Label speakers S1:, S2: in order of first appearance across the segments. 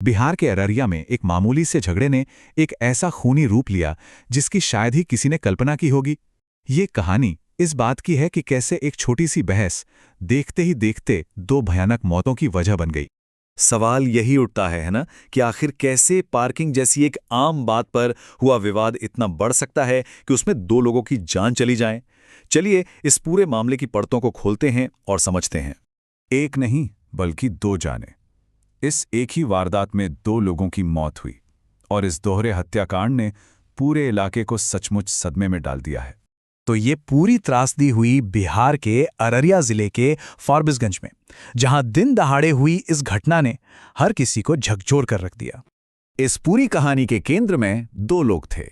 S1: बिहार के अररिया में एक मामूली से झगड़े ने एक ऐसा खूनी रूप लिया जिसकी शायद ही किसी ने कल्पना की होगी। ये कहानी इस बात की है कि कैसे एक छोटी सी बहस देखते ही देखते दो भयानक मौतों की वजह बन गई।
S2: सवाल यही उठता है ना, कि आखिर कैसे पार्किंग जैसी एक आम बात पर हुआ विवाद इतना बढ़ सकता है कि उसमें दो लोगों की जान चली जाए। चलिए इस पूरे मामले की परतों को खोलते हैं और समझते हैं।
S1: एक नहीं बल्कि दो जाने। इस एक ही वारदात में दो लोगों की मौत हुई और इस दोहरे हत्याकांड ने पूरे इलाके को सचमुच सदमे में डाल दिया है।
S3: तो ये पूरी त्रासदी हुई बिहार के अररिया जिले के फारबिसगंज में, जहां दिन दहाड़े हुई इस घटना ने हर किसी को झकझोर कर रख दिया।
S2: इस पूरी कहानी के केंद्र में दो लोग थे।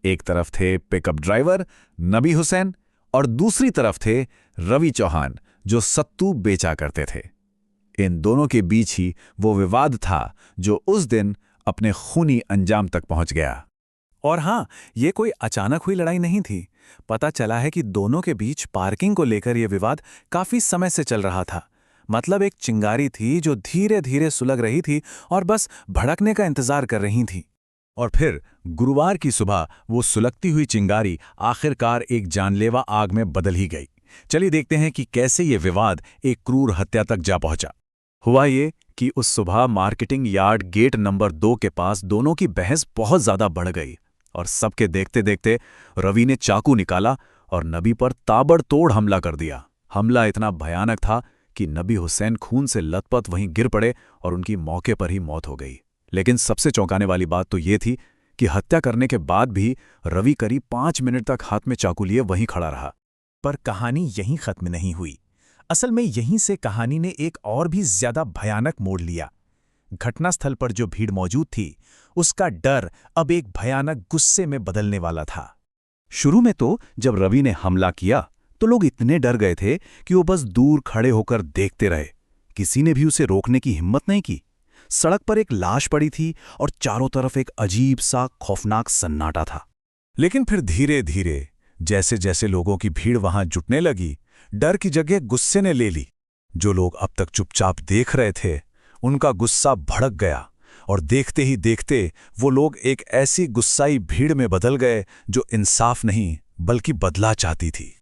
S2: एक तरफ थे पिकअप ड्राइवर नबी हुसैन और दूसरी तरफ थे रवि चौहान, जो सत्तू बेचा करते थे। इन दोनों के बीच ही वो विवाद था जो उस दिन अपने खूनी अंजाम तक पहुंच गया।
S3: और हां, ये कोई अचानक हुई लड़ाई नहीं थी। पता चला है कि दोनों के बीच पार्किंग को लेकर यह विवाद काफी समय से चल रहा था। मतलब एक चिंगारी थी जो धीरे धीरे सुलग रही थी और बस भड़कने का इंतजार कर रही थी।
S1: और फिर गुरुवार की सुबह वो सुलगती हुई चिंगारी आखिरकार एक जानलेवा आग में बदल ही गई। चलिए देखते हैं कि कैसे ये विवाद एक क्रूर हत्या तक जा पहुंचा।
S3: हुआ ये कि उस सुबह मार्केटिंग यार्ड गेट नंबर 2 के पास दोनों की बहस बहुत ज्यादा बढ़ गई और सबके देखते देखते रवि ने चाकू निकाला और नबी पर ताबड़तोड़ हमला कर दिया। हमला इतना भयानक था कि नबी हुसैन खून से लथपथ वहीं गिर पड़े और उनकी मौके पर ही मौत हो गई। लेकिन सबसे चौंकाने वाली बात तो ये थी कि हत्या करने के बाद भी रवि करीब 5 मिनट तक हाथ में चाकू लिए वहीं खड़ा रहा। पर कहानी यहीं खत्म नहीं हुई। असल में यहीं से कहानी ने एक और भी ज्यादा भयानक मोड़ लिया। घटनास्थल पर जो भीड़ मौजूद थी, उसका डर अब एक भयानक गुस्से में बदलने वाला था।
S1: शुरू में तो जब रवि ने हमला किया तो लोग इतने डर गए थे कि वो बस दूर खड़े होकर देखते रहे। किसी ने भी उसे रोकने की हिम्मत नहीं की। सड़क पर एक लाश पड़ी थी और चारों तरफ एक अजीब सा खौफनाक सन्नाटा था। लेकिन फिर धीरे धीरे जैसे जैसे लोगों की भीड़ वहां जुटने लगी, डर की जगह गुस्से ने ले ली। जो लोग अब तक चुपचाप देख रहे थे, उनका गुस्सा भड़क गया और देखते ही देखते वो लोग एक ऐसी गुस्साई भीड़ में बदल गए जो इंसाफ नहीं बल्कि बदला चाहती थी।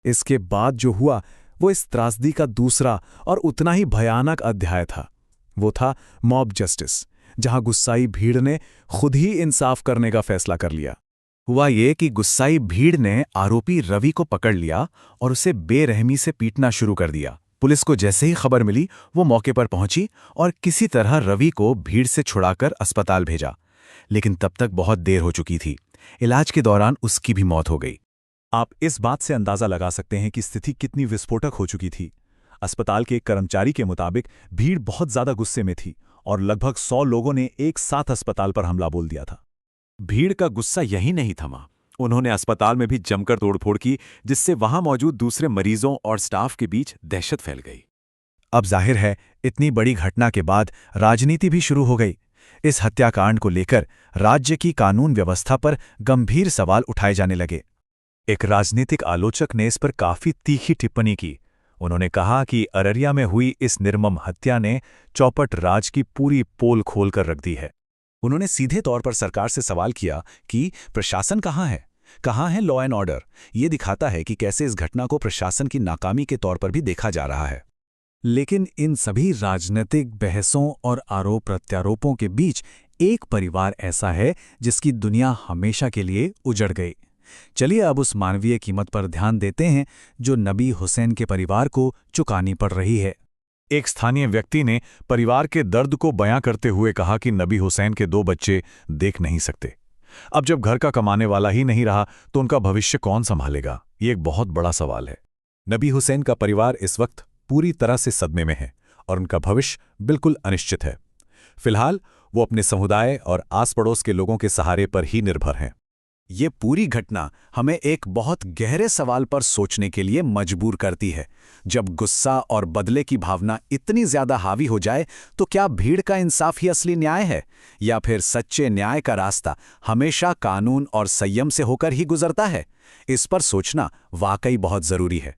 S3: इसके बाद जो हुआ वो इस त्रासदी का दूसरा और उतना ही भयानक अध्याय था। वो था मॉब जस्टिस, जहां गुस्साई भीड़ ने खुद ही इंसाफ करने का फैसला कर लिया। हुआ ये कि गुस्साई भीड़ ने आरोपी रवि को पकड़ लिया और उसे बेरहमी से पीटना शुरू कर दिया। पुलिस को जैसे ही खबर मिली, वो मौके पर पहुंची और किसी तरह रवि को भीड़ से छुड़ाकर अस्पताल भेजा। लेकिन तब तक बहुत देर हो चुकी थी। इलाज के दौरान उसकी भी मौत हो गई।
S1: आप इस बात से अंदाजा लगा सकते हैं कि स्थिति कितनी विस्फोटक हो चुकी थी। अस्पताल के एक कर्मचारी के मुताबिक भीड़ बहुत ज्यादा गुस्से में थी और लगभग 100 लोगों ने एक साथ अस्पताल पर हमला बोल दिया था। भीड़ का गुस्सा यही नहीं थमा। उन्होंने अस्पताल में भी जमकर तोड़फोड़ की, जिससे वहां मौजूद दूसरे मरीजों और स्टाफ के बीच दहशत फैल गई।
S3: अब जाहिर है, इतनी बड़ी घटना के बाद राजनीति भी शुरू हो गई। इस हत्याकांड को लेकर राज्य की कानून व्यवस्था पर गंभीर सवाल उठाए जाने लगे। एक राजनीतिक आलोचक ने इस पर काफी तीखी टिप्पणी की। उन्होंने कहा कि अररिया में हुई इस निर्मम हत्या ने चौपट राज की पूरी पोल खोल कर रख दी है। उन्होंने सीधे तौर पर सरकार से सवाल किया कि प्रशासन कहाँ है? कहाँ है लॉ एंड ऑर्डर? ये दिखाता है कि कैसे इस घटना को प्रशासन की नाकामी के तौर पर भी देखा जा रहा है। लेकिन इन सभी राजनीतिक बहसों और आरोप प्रत्यारोपों के बीच एक परिवार ऐसा है जिसकी दुनिया हमेशा के लिए उजड़ गई। चलिए अब उस मानवीय कीमत पर ध्यान देते हैं जो नबी हुसैन के परिवार को चुकानी पड़ रही है।
S1: एक स्थानीय व्यक्ति ने परिवार के दर्द को बयां करते हुए कहा कि नबी हुसैन के 2 बच्चे देख नहीं सकते। अब जब घर का कमाने वाला ही नहीं रहा तो उनका भविष्य कौन संभालेगा? ये एक बहुत बड़ा सवाल है। नबी हुसैन का परिवार इस वक्त पूरी तरह से सदमे में है और उनका भविष्य बिल्कुल अनिश्चित है। फिलहाल वो अपने समुदाय और आस पड़ोस के लोगों के सहारे पर ही निर्भर हैं।
S3: ये पूरी घटना हमें एक बहुत गहरे सवाल पर सोचने के लिए मजबूर करती है। जब गुस्सा और बदले की भावना इतनी ज्यादा हावी हो जाए, तो क्या भीड़ का इंसाफ ही असली न्याय है, या फिर सच्चे न्याय का रास्ता हमेशा कानून और संयम से होकर ही गुजरता है? इस पर सोचना वाकई बहुत जरूरी है।